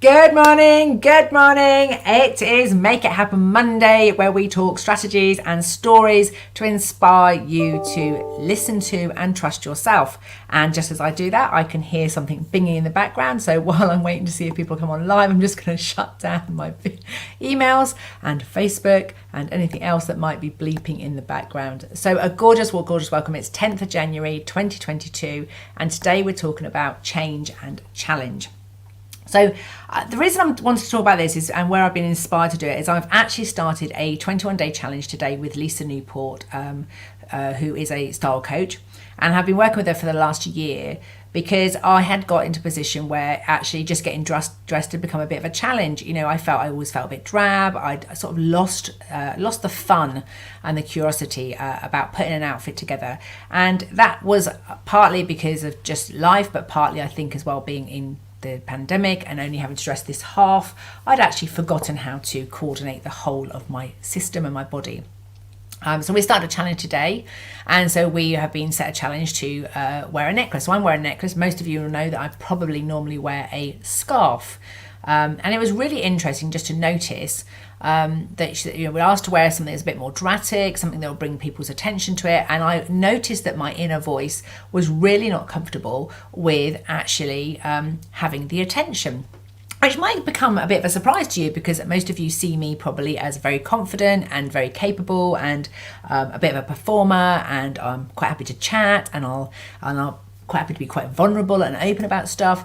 Good morning, good morning. It is Make It Happen Monday, where we talk strategies and stories to inspire you to listen to and trust yourself. And just as I do that, I can hear something binging in the background. So while I'm waiting to see if people come on live, I'm just going to shut down my emails and Facebook and anything else that might be bleeping in the background. So a gorgeous welcome. It's 10th of January 2022, and today we're talking about change and challenge. So the reason I wanted to talk about this is, and where I've been inspired to do it, is I've actually started a 21-day challenge today with Lisa Newport, who is a style coach, and I've been working with her for the last year because I had got into a position where actually just getting dressed had become a bit of a challenge. You know, I always felt a bit drab. I'd sort of lost the fun and the curiosity about putting an outfit together, and that was partly because of just life, but partly I think as well being in the pandemic and only having to dress this half, I'd actually forgotten how to coordinate the whole of my system and my body. So we started a challenge today, and so we have been set a challenge to wear a necklace. So I'm wearing a necklace. Most of you will know that I probably normally wear a scarf. And it was really interesting just to notice that we're asked to wear something that's a bit more dramatic, something that will bring people's attention to it. And I noticed that my inner voice was really not comfortable with actually having the attention, which might become a bit of a surprise to you because most of you see me probably as very confident and very capable and a bit of a performer, and I'm quite happy to chat, and I'll quite happy to be quite vulnerable and open about stuff.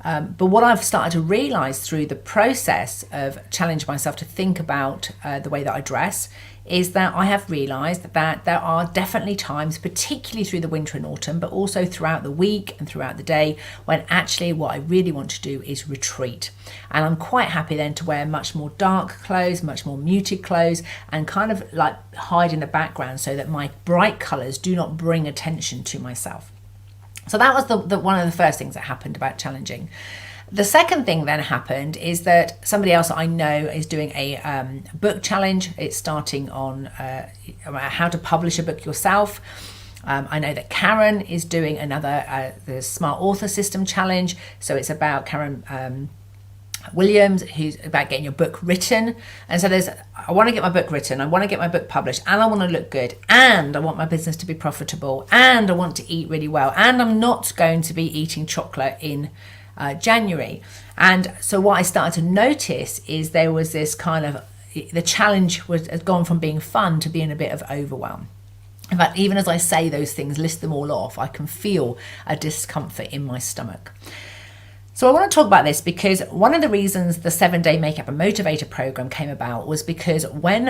But what I've started to realise through the process of challenging myself to think about the way that I dress is that I have realised that there are definitely times, particularly through the winter and autumn, but also throughout the week and throughout the day, when actually what I really want to do is retreat. And I'm quite happy then to wear much more dark clothes, much more muted clothes, and kind of like hide in the background so that my bright colours do not bring attention to myself. So that was the one of the first things that happened about challenging. The second thing then happened is that somebody else that I know is doing a book challenge. It's starting on how to publish a book yourself. I know that Karen is doing another the Smart Author System challenge. So it's about Karen Williams, who's about getting your book written. And so I want to get my book written, I want to get my book published, and I want to look good, and I want my business to be profitable, and I want to eat really well, and I'm not going to be eating chocolate in January. And so what I started to notice is there was this kind of, the challenge has gone from being fun to being a bit of overwhelm. In fact, even as I say those things, list them all off, I can feel a discomfort in my stomach. So I want to talk about this because one of the reasons the 7-day Makeup and Motivator program came about was because when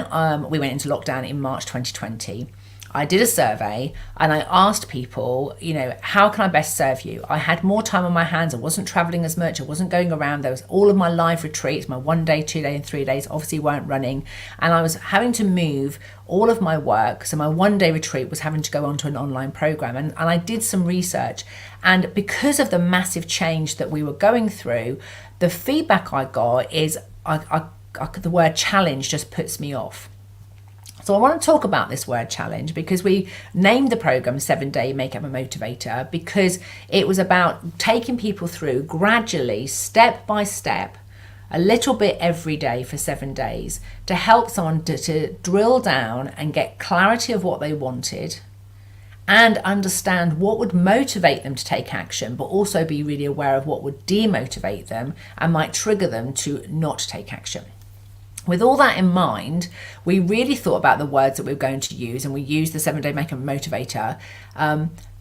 we went into lockdown in March 2020, I did a survey and I asked people, how can I best serve you? I had more time on my hands. I wasn't traveling as much. I wasn't going around. There was all of my live retreats, my 1 day, 2 day and 3 days obviously weren't running. And I was having to move all of my work. So my 1 day retreat was having to go onto an online program. And I did some research. And because of the massive change that we were going through, the feedback I got is the word challenge just puts me off. So I want to talk about this word challenge because we named the program 7-day Makeup and Motivator because it was about taking people through gradually, step by step, a little bit every day for 7 days to help someone to drill down and get clarity of what they wanted and understand what would motivate them to take action, but also be really aware of what would demotivate them and might trigger them to not take action. With all that in mind, we really thought about the words that we were going to use, and we used the 7-day Makeup and Motivator,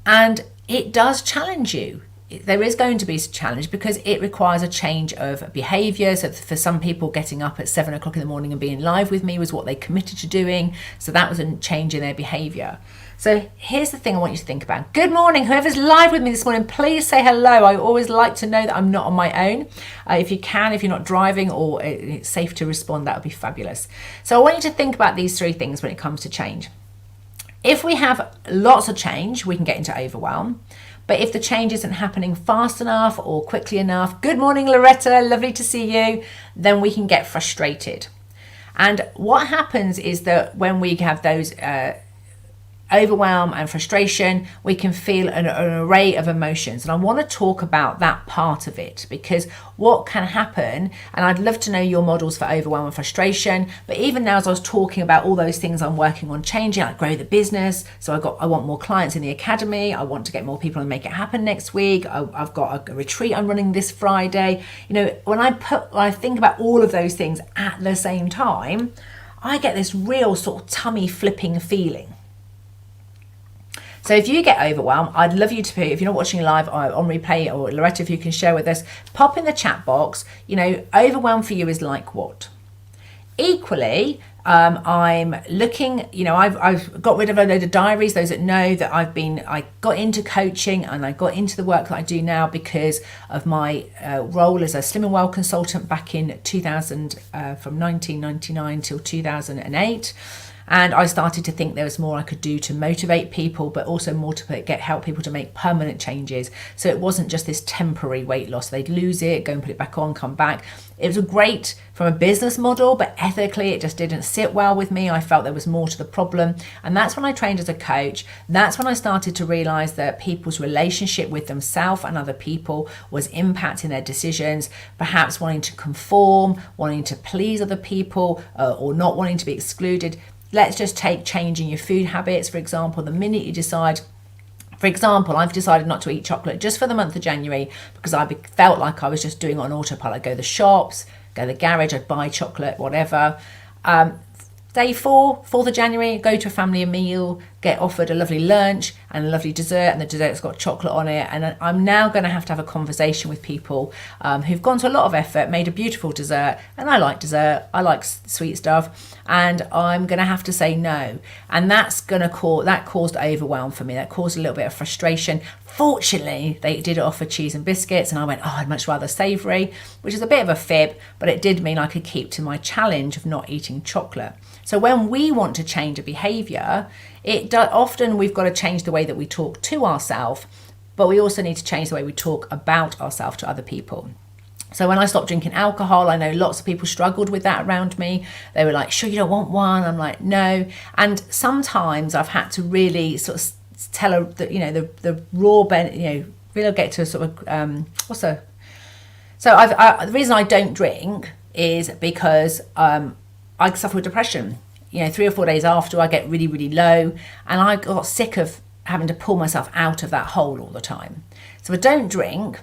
and it does challenge you. There is going to be a challenge because it requires a change of behaviour. So for some people, getting up at 7 o'clock in the morning and being live with me was what they committed to doing. So that was a change in their behaviour. So here's the thing I want you to think about. Good morning, whoever's live with me this morning, please say hello. I always like to know that I'm not on my own. If you're not driving or it's safe to respond, that would be fabulous. So I want you to think about these 3 things when it comes to change. If we have lots of change, we can get into overwhelm. But if the change isn't happening fast enough or quickly enough, good morning, Loretta, lovely to see you, then we can get frustrated. And what happens is that when we have those overwhelm and frustration, we can feel an array of emotions. And I want to talk about that part of it, because what can happen, and I'd love to know your models for overwhelm and frustration, but even now as I was talking about all those things I'm working on changing, like grow the business, so I want more clients in the academy, I want to get more people and make it happen next week, I've got a retreat I'm running this Friday. When I think about all of those things at the same time, I get this real sort of tummy flipping feeling. So if you get overwhelmed, I'd love you to put, if you're not watching live on replay, or Loretta, if you can share with us, pop in the chat box, overwhelm for you is like what? Equally, I'm looking, I've got rid of a load of diaries. Those that know that I got into coaching and I got into the work that I do now because of my role as a Slim and Well consultant back in 2000, from 1999 till 2008. And I started to think there was more I could do to motivate people, but also more to help people to make permanent changes. So it wasn't just this temporary weight loss. They'd lose it, go and put it back on, come back. It was great from a business model, but ethically it just didn't sit well with me. I felt there was more to the problem. And that's when I trained as a coach. That's when I started to realize that people's relationship with themselves and other people was impacting their decisions, perhaps wanting to conform, wanting to please other people, or not wanting to be excluded. Let's just take changing your food habits, for example. The minute you decide, for example, I've decided not to eat chocolate just for the month of January because I felt like I was just doing it on autopilot. I'd go to the shops, go to the garage, I'd buy chocolate, whatever. Day 4th of January, go to a family meal, get offered a lovely lunch and a lovely dessert, and the dessert's got chocolate on it. And I'm now going to have a conversation with people who've gone to a lot of effort, made a beautiful dessert, and I like dessert, I like sweet stuff, and I'm going to have to say no. And that caused overwhelm for me. That caused a little bit of frustration. Fortunately, they did offer cheese and biscuits, and I went, I'd much rather savoury, which is a bit of a fib, but it did mean I could keep to my challenge of not eating chocolate. So when we want to change a behaviour, often we've got to change the way that we talk to ourselves, but we also need to change the way we talk about ourselves to other people. So when I stopped drinking alcohol, I know lots of people struggled with that around me. They were like, sure, you don't want one? I'm like, no. And sometimes I've had to really sort of tell her that, the raw, really get to sort of, the reason I don't drink is because I suffer with depression. 3 or 4 days after, I get really, really low, and I got sick of having to pull myself out of that hole all the time. So I don't drink,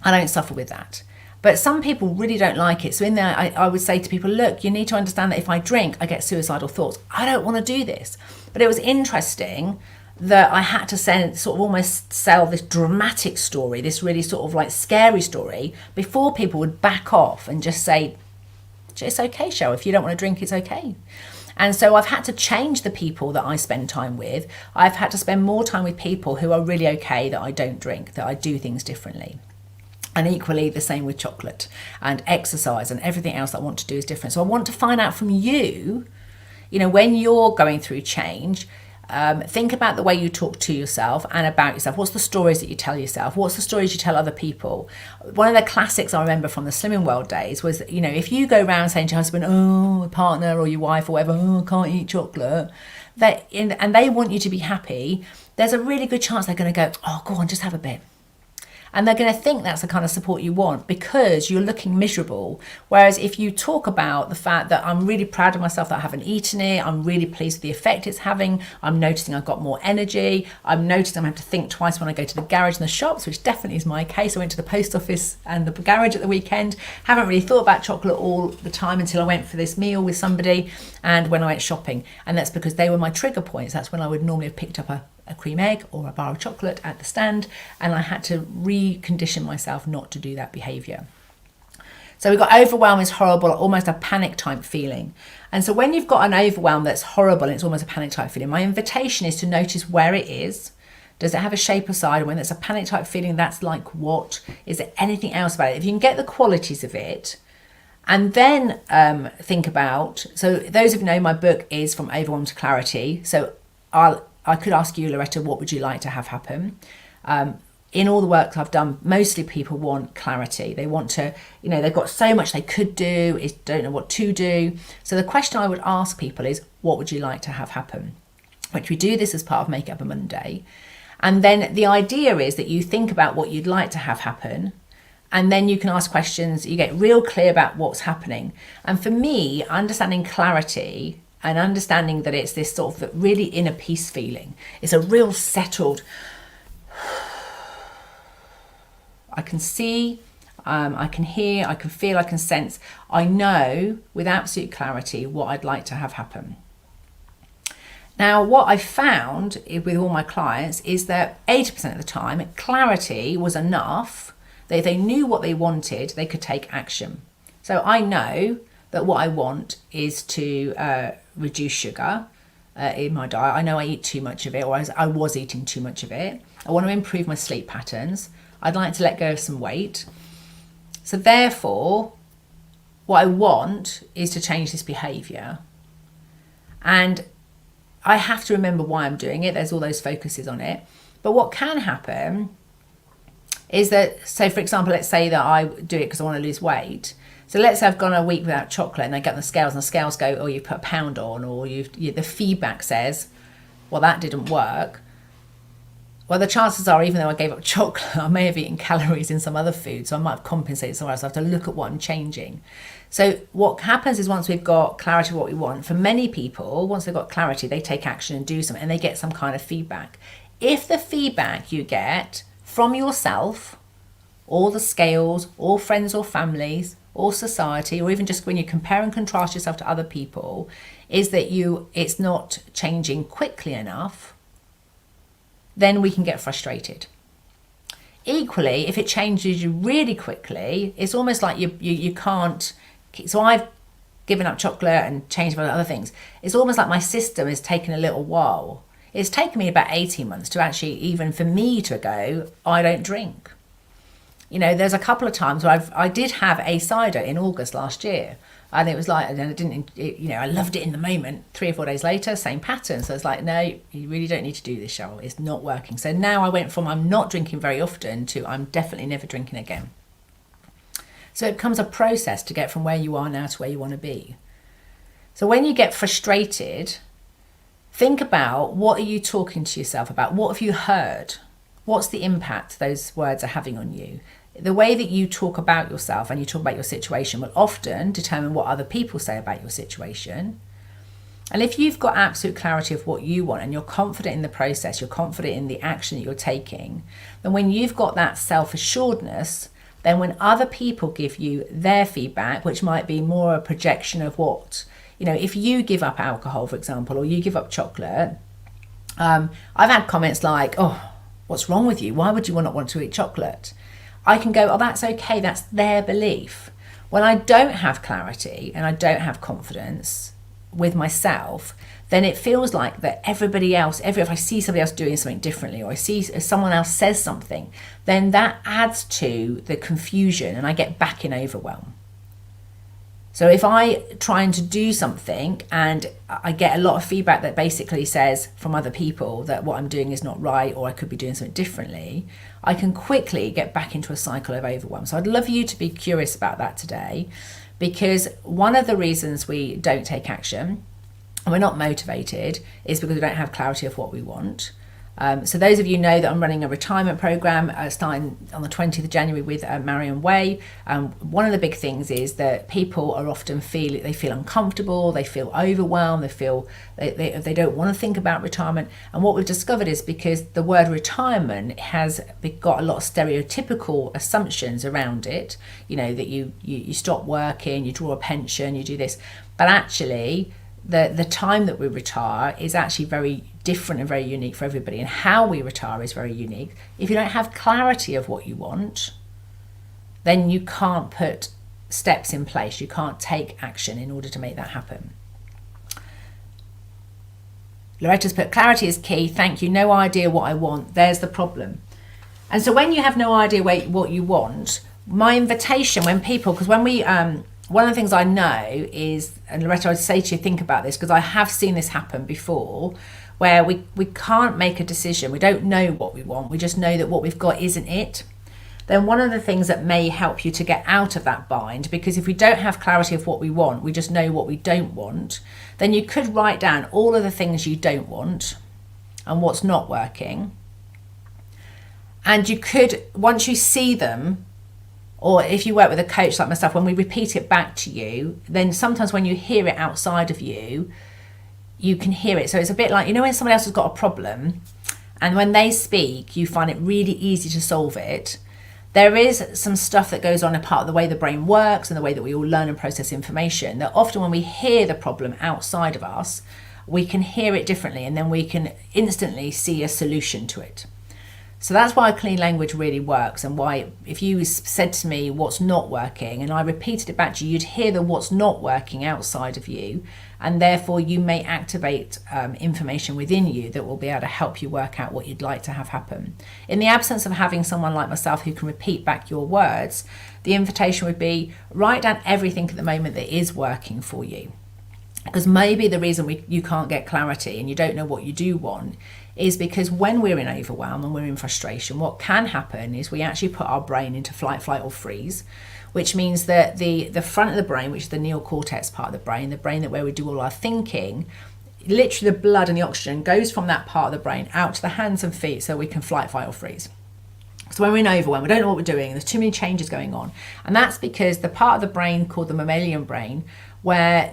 I don't suffer with that. But some people really don't like it. So in there, I would say to people, look, you need to understand that if I drink, I get suicidal thoughts. I don't want to do this. But it was interesting that I had to almost sell this dramatic story, this really sort of like scary story, before people would back off and just say, it's okay, Cheryl, if you don't want to drink, it's okay. And so I've had to change the people that I spend time with. I've had to spend more time with people who are really okay that I don't drink, that I do things differently. And equally the same with chocolate and exercise and everything else that I want to do is different. So I want to find out from you, when you're going through change, think about the way you talk to yourself and about yourself. What's the stories that you tell yourself? What's the stories you tell other people? One of the classics I remember from the Slimming World days was, if you go around saying to your husband, your partner or your wife or whatever, I can't eat chocolate, and they want you to be happy, there's a really good chance they're going to go, go on, just have a bit. And they're going to think that's the kind of support you want because you're looking miserable. Whereas if you talk about the fact that I'm really proud of myself that I haven't eaten it, I'm really pleased with the effect it's having, I'm noticing I've got more energy, I'm noticing I'm having to think twice when I go to the garage and the shops, which definitely is my case. I went to the post office and the garage at the weekend, haven't really thought about chocolate all the time until I went for this meal with somebody and when I went shopping. And that's because they were my trigger points. That's when I would normally have picked up a cream egg or a bar of chocolate at the stand, and I had to recondition myself not to do that behaviour. So we've got overwhelm is horrible, almost a panic type feeling. And so when you've got an overwhelm that's horrible and it's almost a panic type feeling, my invitation is to notice where it is. Does it have a shape or side? And when it's a panic type feeling, that's like what? Is there anything else about it? If you can get the qualities of it, and then think about, so those of you know my book is From Overwhelm to Clarity. So I could ask you, Loretta, what would you like to have happen? In all the work I've done, mostly people want clarity. They want to, they've got so much they could do, don't know what to do. So the question I would ask people is, what would you like to have happen? which we do this as part of Make It Happen Monday. And then the idea is that you think about what you'd like to have happen. And then you can ask questions, you get real clear about what's happening. And for me, understanding clarity and understanding that it's this sort of really inner peace feeling. It's a real settled, I can see, I can hear, I can feel, I can sense. I know with absolute clarity what I'd like to have happen. Now, what I found with all my clients is that 80% of the time, clarity was enough. They knew what they wanted, they could take action. So I know that what I want is to reduce sugar in my diet. I know I eat too much of it, or I was eating too much of it. I want to improve my sleep patterns. I'd like to let go of some weight. So therefore, what I want is to change this behaviour. And I have to remember why I'm doing it. There's all those focuses on it. But what can happen is that, so for example, let's say that I do it because I want to lose weight. So let's say I've gone a week without chocolate and I get on the scales and the scales go, oh, you've put a pound on, or the feedback says, well, that didn't work. Well, the chances are, even though I gave up chocolate, I may have eaten calories in some other food, so I might have compensated somewhere else. I have to look at what I'm changing. So what happens is, once we've got clarity of what we want, for many people, once they've got clarity, they take action and do something, and they get some kind of feedback. If the feedback you get from yourself, or the scales, or friends or families, or society, or even just when you compare and contrast yourself to other people, is that it's not changing quickly enough, then we can get frustrated. Equally, if it changes you really quickly, it's almost like you can't. So I've given up chocolate and changed about other things. It's almost like my system has taken a little while. It's taken me about 18 months to actually, even for me to go, I don't drink. You know, there's a couple of times where I did have a cider in August last year. And it was like, and I didn't, I loved it in the moment. 3 or 4 days later, same pattern. So it's like, no, you really don't need to do this, Cheryl. It's not working. So now I went from I'm not drinking very often to I'm definitely never drinking again. So it becomes a process to get from where you are now to where you want to be. So when you get frustrated, think about, what are you talking to yourself about? What have you heard? What's the impact those words are having on you? The way that you talk about yourself and you talk about your situation will often determine what other people say about your situation. And if you've got absolute clarity of what you want and you're confident in the process, you're confident in the action that you're taking, then when you've got that self-assuredness, then when other people give you their feedback, which might be more a projection of what, if you give up alcohol, for example, or you give up chocolate, I've had comments like, oh, what's wrong with you? Why would you not want to eat chocolate? I can go, oh, that's okay. That's their belief. When I don't have clarity and I don't have confidence with myself, then it feels like that everybody else, if I see somebody else doing something differently, or I see if someone else says something, then that adds to the confusion and I get back in overwhelm. So if I trying to do something and I get a lot of feedback that basically says from other people that what I'm doing is not right, or I could be doing something differently, I can quickly get back into a cycle of overwhelm. So I'd love you to be curious about that today, because one of the reasons we don't take action and we're not motivated is because we don't have clarity of what we want. So those of you know that I'm running a retirement program starting on the 20th of January with Marion Way. One of the big things is that people are often feel uncomfortable, they feel overwhelmed, they feel they don't want to think about retirement. And what we've discovered is because the word retirement has got a lot of stereotypical assumptions around it, that you stop working, you draw a pension, you do this, but actually the time that we retire is actually very different and very unique for everybody, and how we retire is very unique. If you don't have clarity of what you want, then you can't put steps in place, you can't take action in order to make that happen. Loretta's put, clarity is key, thank you, no idea what I want, there's the problem. And so when you have no idea what you want, my invitation when people, because when we one of the things I know is, and Loretta, I'd say to you, think about this, because I have seen this happen before, where we can't make a decision. We don't know what we want. We just know that what we've got isn't it. then one of the things that may help you to get out of that bind, because if we don't have clarity of what we want, we just know what we don't want, then you could write down all of the things you don't want and what's not working. And you could, once you see them, or if you work with a coach like myself, when we repeat it back to you, then sometimes when you hear it outside of you, you can hear it. So it's a bit like, when somebody else has got a problem and when they speak, you find it really easy to solve it. There is some stuff that goes on a part of the way the brain works and the way that we all learn and process information, that often when we hear the problem outside of us, we can hear it differently and then we can instantly see a solution to it. So that's why clean language really works, and why if you said to me what's not working and I repeated it back to you, you'd hear the what's not working outside of you, and therefore you may activate information within you that will be able to help you work out what you'd like to have happen. In the absence of having someone like myself who can repeat back your words, the invitation would be write down everything at the moment that is working for you. Because maybe the reason you can't get clarity and you don't know what you do want is because when we're in overwhelm and we're in frustration, what can happen is we actually put our brain into fight, flight or freeze, which means that the front of the brain, which is the neocortex part of the brain that where we do all our thinking, literally the blood and the oxygen goes from that part of the brain out to the hands and feet so we can flight, fight or freeze. So when we're in overwhelm, we don't know what we're doing, there's too many changes going on. And that's because the part of the brain called the mammalian brain, where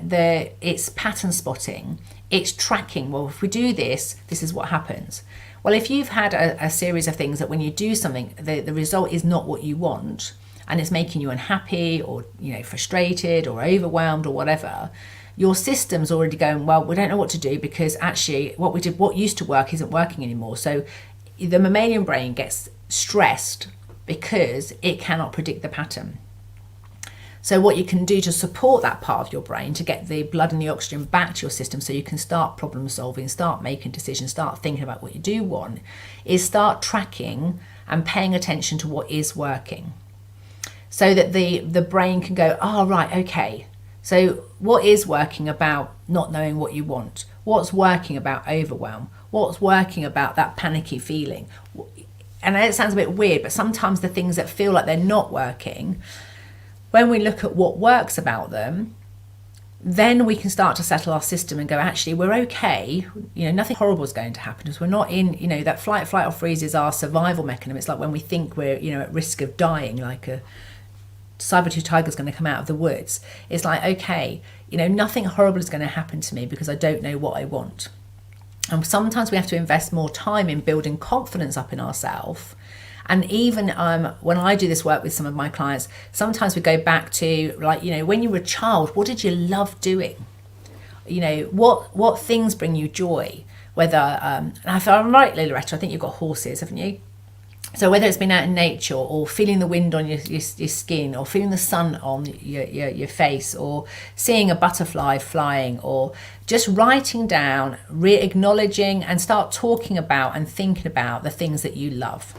it's pattern spotting, it's tracking, well, if we do this, this is what happens. Well, if you've had a series of things that when you do something, the result is not what you want, and it's making you unhappy or frustrated or overwhelmed or whatever, your system's already going, well, we don't know what to do because actually what used to work isn't working anymore. So the mammalian brain gets stressed because it cannot predict the pattern. So what you can do to support that part of your brain to get the blood and the oxygen back to your system so you can start problem solving, start making decisions, start thinking about what you do want, is start tracking and paying attention to what is working. So that the brain can go, oh, right, okay. So what is working about not knowing what you want? What's working about overwhelm? What's working about that panicky feeling? And I know it sounds a bit weird, but sometimes the things that feel like they're not working, when we look at what works about them, then we can start to settle our system and go, actually, we're okay. Nothing horrible is going to happen because we're not in, that flight, or freeze is our survival mechanism. It's like when we think we're, at risk of dying, like a saber-tooth tiger is going to come out of the woods. It's like, okay, nothing horrible is going to happen to me because I don't know what I want. And sometimes we have to invest more time in building confidence up in ourselves. And even when I do this work with some of my clients, sometimes we go back to when you were a child, what did you love doing? What things bring you joy? Whether, and if I'm right, Loretta, I think you've got horses, haven't you? So whether it's been out in nature or feeling the wind on your skin or feeling the sun on your face or seeing a butterfly flying or just writing down, acknowledging and start talking about and thinking about the things that you love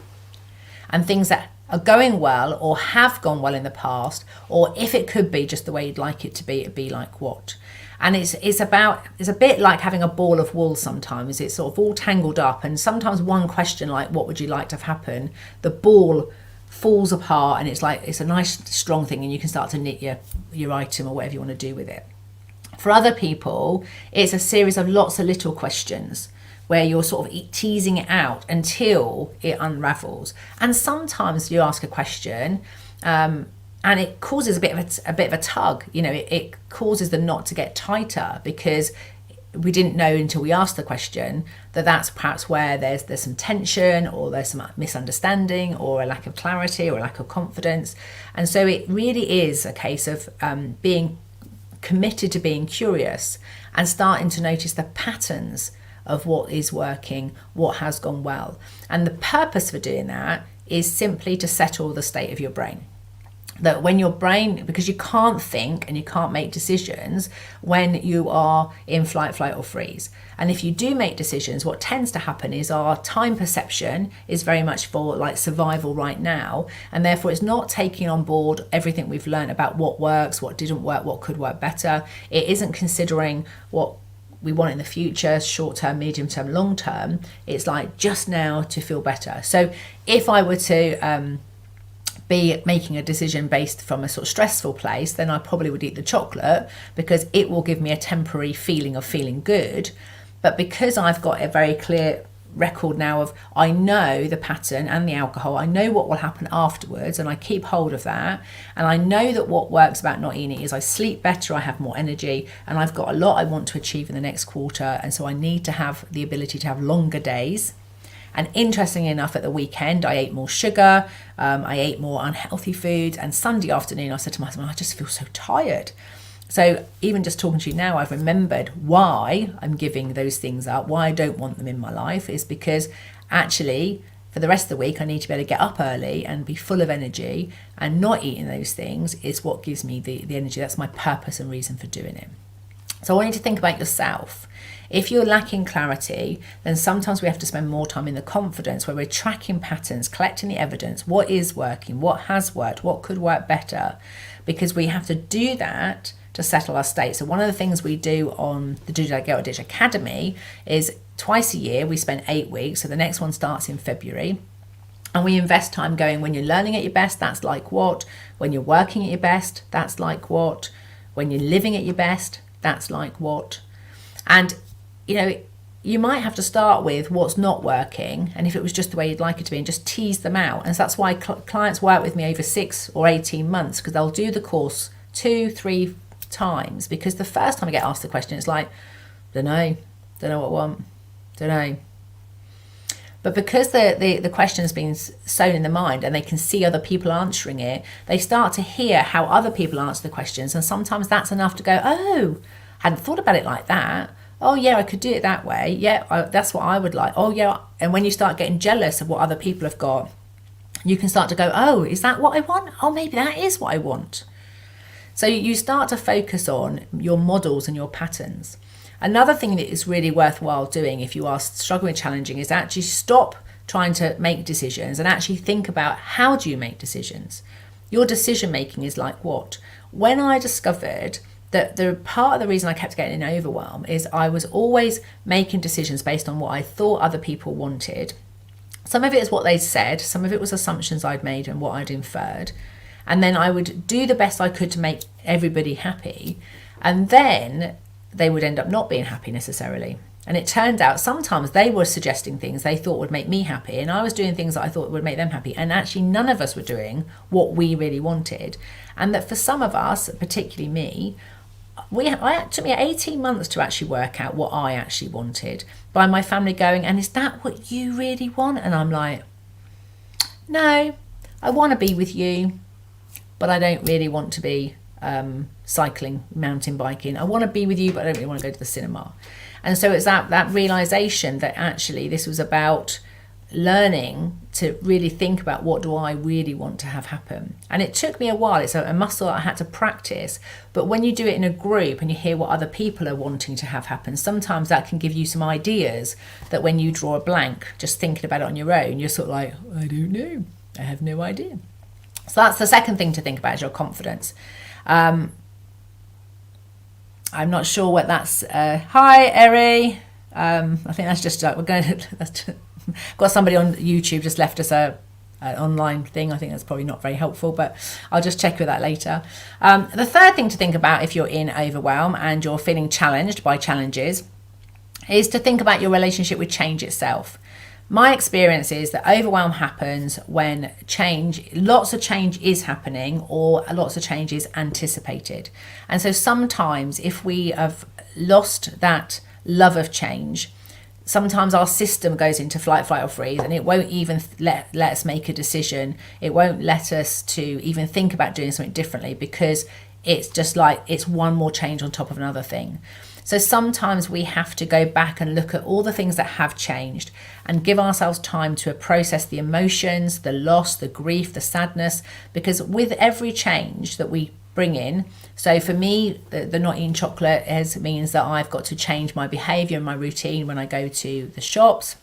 and things that are going well or have gone well in the past, or if it could be just the way you'd like it to be, it'd be like what. And it's a bit like having a ball of wool sometimes. It's sort of all tangled up, and sometimes one question like, what would you like to have happen? The ball falls apart and it's a nice strong thing, and you can start to knit your item or whatever you want to do with it. For other people, it's a series of lots of little questions where you're sort of teasing it out until it unravels. And sometimes you ask a question, and it causes a bit of a tug. It causes the knot to get tighter because we didn't know until we asked the question that that's perhaps where there's some tension or there's some misunderstanding or a lack of clarity or a lack of confidence. And so it really is a case of being committed to being curious and starting to notice the patterns of what is working, what has gone well. And the purpose for doing that is simply to settle the state of your brain. That when your brain, because you can't think and you can't make decisions when you are in flight, or freeze. And if you do make decisions, what tends to happen is our time perception is very much for like survival right now. And therefore it's not taking on board everything we've learned about what works, what didn't work, what could work better. It isn't considering what we want in the future, short term, medium term, long term. It's like just now to feel better. So if I were to be making a decision based from a sort of stressful place, then I probably would eat the chocolate because it will give me a temporary feeling of feeling good. But because I've got a very clear record now of, I know the pattern and the alcohol, I know what will happen afterwards, and I keep hold of that, and I know that what works about not eating it is I sleep better, I have more energy, and I've got a lot I want to achieve in the next quarter, and so I need to have the ability to have longer days. And interestingly enough, at the weekend I ate more sugar, I ate more unhealthy foods, and Sunday afternoon I said to myself, I just feel so tired. So even just talking to you now, I've remembered why I'm giving those things up, why I don't want them in my life, is because actually for the rest of the week I need to be able to get up early and be full of energy, and not eating those things is what gives me the energy. That's my purpose and reason for doing it. So I want you to think about yourself. If you're lacking clarity, then sometimes we have to spend more time in the confidence where we're tracking patterns, collecting the evidence, what is working, what has worked, what could work better, because we have to do that to settle our state. So one of the things we do on the Do That Get Out of Ditch Academy is twice a year we spend 8 weeks. So the next one starts in February. And we invest time going, when you're learning at your best, that's like what? When you're working at your best, that's like what? When you're living at your best, that's like what? And, you know, you might have to start with what's not working, and if it was just the way you'd like it to be, and just tease them out. And so that's why clients work with me over 6 or 18 months, because they'll do the course 2-3 times, because the first time I get asked the question, it's like, don't know what I want, don't know. But because the question has been sown in the mind and they can see other people answering it, they start to hear how other people answer the questions, and sometimes that's enough to go, oh, hadn't thought about it like that. Oh yeah, I could do it that way. Yeah, that's what I would like. Oh yeah. And when you start getting jealous of what other people have got, you can start to go, oh, is that what I want? Oh, maybe that is what I want. So you start to focus on your models and your patterns. Another thing that is really worthwhile doing if you are struggling with challenging is actually stop trying to make decisions and actually think about, how do you make decisions? Your decision making is like what? When I discovered that the part of the reason I kept getting in overwhelm is I was always making decisions based on what I thought other people wanted. Some of it is what they said, some of it was assumptions I'd made and what I'd inferred. And then I would do the best I could to make everybody happy. And then they would end up not being happy necessarily. And it turned out sometimes they were suggesting things they thought would make me happy, and I was doing things that I thought would make them happy. And actually none of us were doing what we really wanted. And that for some of us, particularly me, it took me 18 months to actually work out what I actually wanted, by my family going, and is that what you really want? And I'm like, no, I want to be with you, but I don't really want to be cycling, mountain biking. I want to be with you, but I don't really want to go to the cinema. And so it's that realization that actually this was about learning to really think about, what do I really want to have happen? And it took me a while. It's a muscle that I had to practice. But when you do it in a group and you hear what other people are wanting to have happen, sometimes that can give you some ideas that when you draw a blank, just thinking about it on your own, you're sort of like, I don't know, I have no idea. So that's the second thing to think about, is your confidence. I'm not sure what that's. Hi, Eri. I think that's just we're going to. Got somebody on YouTube just left us an online thing. I think that's probably not very helpful, but I'll just check with that later. The third thing to think about if you're in overwhelm and you're feeling challenged by challenges is to think about your relationship with change itself. My experience is that overwhelm happens when lots of change is happening, or lots of change is anticipated. And so sometimes if we have lost that love of change, sometimes our system goes into flight, or freeze, and it won't even let us make a decision. It won't let us to even think about doing something differently, because it's just like it's one more change on top of another thing. So sometimes we have to go back and look at all the things that have changed and give ourselves time to process the emotions, the loss, the grief, the sadness, because with every change that we bring in, so for me, the not eating chocolate means that I've got to change my behaviour and my routine when I go to the shops.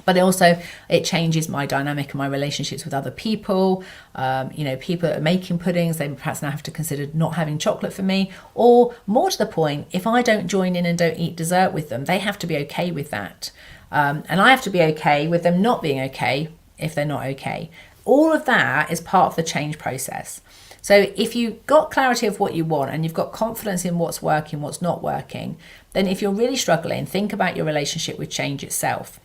But also it changes my dynamic and my relationships with other people. People that are making puddings, they perhaps now have to consider not having chocolate for me. Or more to the point, if I don't join in and don't eat dessert with them, they have to be okay with that. And I have to be okay with them not being okay if they're not okay. all of that is part of the change process. So if you've got clarity of what you want and you've got confidence in what's working, what's not working, then if you're really struggling, think about your relationship with change itself.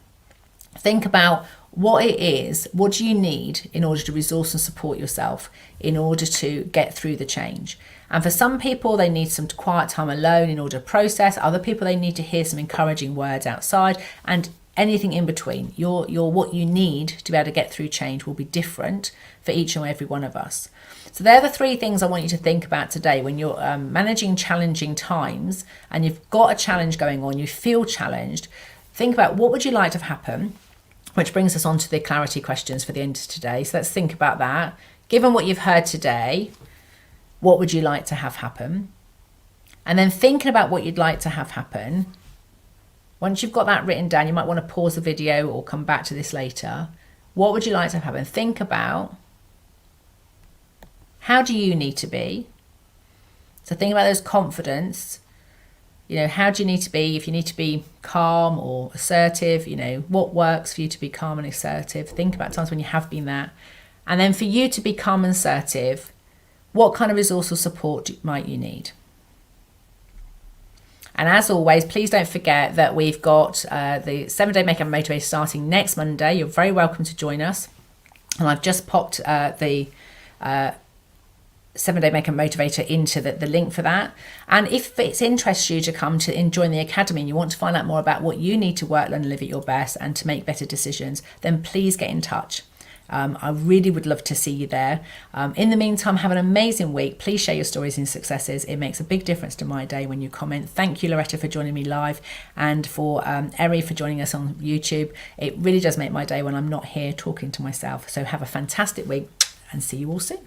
Think about what it is, what do you need in order to resource and support yourself in order to get through the change. And for some people, they need some quiet time alone in order to process. Other people, they need to hear some encouraging words outside, and anything in between. Your what you need to be able to get through change will be different for each and every one of us. So they're the three things I want you to think about today when you're managing challenging times and you've got a challenge going on, you feel challenged. Think about what would you like to have happen, which brings us on to the clarity questions for the end of today. So let's think about that. Given what you've heard today, what would you like to have happen? And then thinking about what you'd like to have happen, once you've got that written down, you might want to pause the video or come back to this later. What would you like to have happen? Think about how do you need to be? So think about those confidence. How do you need to be? If you need to be calm or assertive, what works for you to be calm and assertive? Think about times when you have been that. And then for you to be calm and assertive, what kind of resource or support might you need? And as always, please don't forget that we've got the 7-Day Make Happen Motivator starting next Monday. You're very welcome to join us. And I've just popped the 7-Day Make Happen Motivator into the link for that. And if it interests you to come to and join the Academy and you want to find out more about what you need to work, learn and live at your best and to make better decisions, then please get in touch. I really would love to see you there. In the meantime, have an amazing week. Please share your stories and successes. It makes a big difference to my day when you comment. Thank you, Loretta, for joining me live, and for Eri for joining us on YouTube. It really does make my day when I'm not here talking to myself. So have a fantastic week and see you all soon.